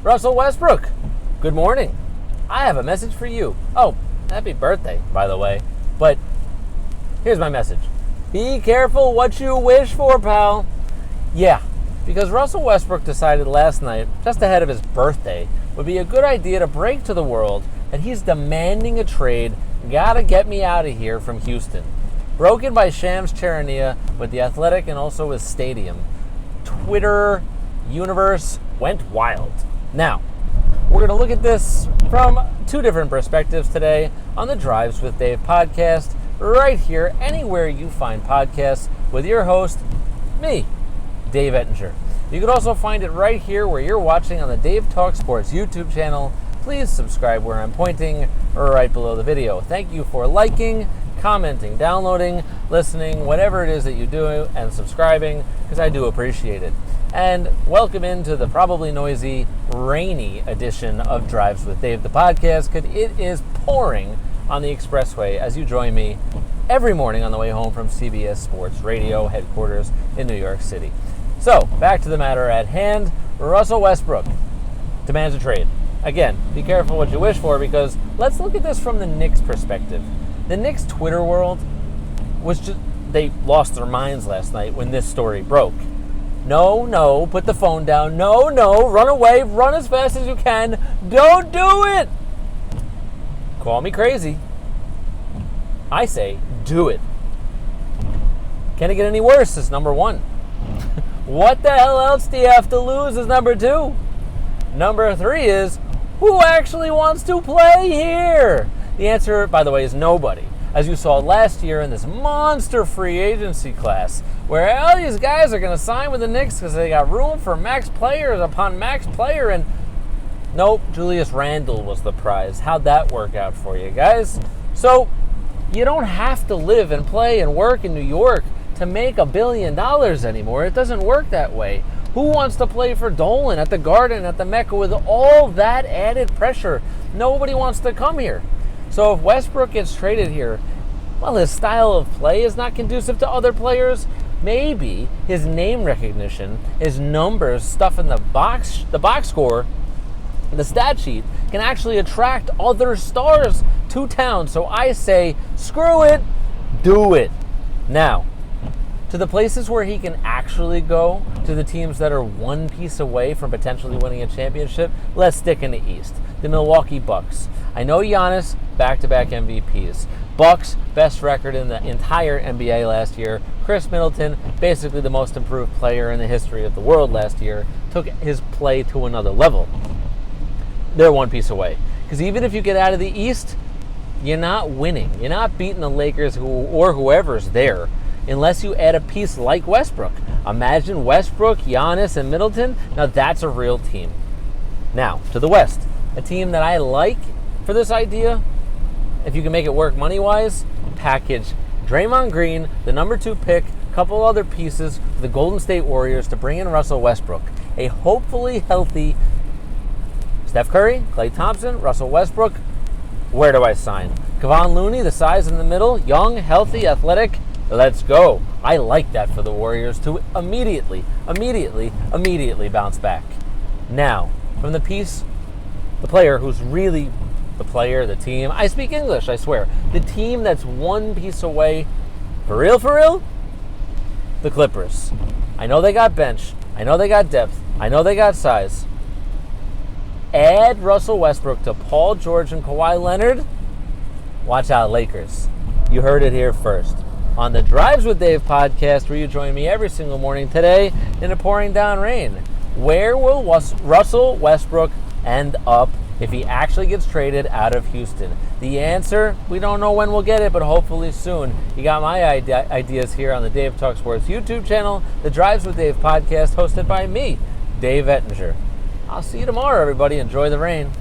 Russell Westbrook, good morning. I have a message for you. Oh, happy birthday, by the way. But here's my message. Be careful what you wish for, pal. Yeah, because Russell Westbrook decided last night, just ahead of his birthday, would be a good idea to break to the world that he's demanding a trade. Gotta get me out of here from Houston. Broken by Shams Charania with The Athletic and also his stadium. Twitter universe went wild. Now, we're going to look at this from two different perspectives today on the Drives with Dave podcast, right here, anywhere you find podcasts, with your host, me, Dave Ettinger. You can also find it right here where you're watching on the Dave Talk Sports YouTube channel. Please subscribe where I'm pointing right below the video. Thank you for liking, commenting, downloading, listening, whatever it is that you do, and subscribing, because I do appreciate it. And welcome into the probably noisy, rainy edition of Drives with Dave, the podcast, because it is pouring on the expressway as you join me every morning on the way home from CBS Sports Radio headquarters in New York City. So, back to the matter at hand. Russell Westbrook demands a trade. Again, be careful what you wish for, because let's look at this from the Knicks' perspective. The Knicks Twitter world they lost their minds last night when this story broke. No, put the phone down. No, run away, run as fast as you can. Don't do it. Call me crazy. I say, do it. Can it get any worse is number one. What the hell else do you have to lose is number two. Number three is, who actually wants to play here? The answer, by the way, is nobody. As you saw last year in this monster free agency class, where all these guys are going to sign with the Knicks because they got room for max players upon max player, and nope, Julius Randle was the prize. How'd that work out for you guys? So, you don't have to live and play and work in New York to make $1 billion anymore. It doesn't work that way. Who wants to play for Dolan at the Garden, at the Mecca, with all that added pressure? Nobody wants to come here. So if Westbrook gets traded here, well, his style of play is not conducive to other players. Maybe his name recognition, his numbers, stuff in the box score, the stat sheet, can actually attract other stars to town. So I say, screw it, do it. Now, to the places where he can actually go, to the teams that are one piece away from potentially winning a championship, let's stick in the East. The Milwaukee Bucks. I know Giannis, back-to-back MVPs. Bucks, best record in the entire NBA last year. Chris Middleton, basically the most improved player in the history of the world last year, took his play to another level. They're one piece away. Because even if you get out of the East, you're not winning. You're not beating the Lakers or whoever's there, unless you add a piece like Westbrook. Imagine Westbrook, Giannis, and Middleton. Now that's a real team. Now, to the West, a team that I like for this idea, if you can make it work money-wise, package Draymond Green, the number 2 pick, a couple other pieces for the Golden State Warriors to bring in Russell Westbrook. A hopefully healthy Steph Curry, Klay Thompson, Russell Westbrook. Where do I sign? Kevon Looney, the size in the middle, young, healthy, athletic. Let's go. I like that for the Warriors to immediately bounce back. Now, from the piece, the player who's really the player, the team. I speak English, I swear. The team that's one piece away, for real, the Clippers. I know they got bench. I know they got depth. I know they got size. Add Russell Westbrook to Paul George and Kawhi Leonard. Watch out, Lakers. You heard it here first. On the Drives with Dave podcast, where you join me every single morning today in a pouring down rain. Where will Russell Westbrook end up if he actually gets traded out of Houston? The answer, we don't know when we'll get it, but hopefully soon. You got my ideas here on the Dave Talk Sports YouTube channel, the Drives with Dave podcast, hosted by me, Dave Ettinger. I'll see you tomorrow, everybody. Enjoy the rain.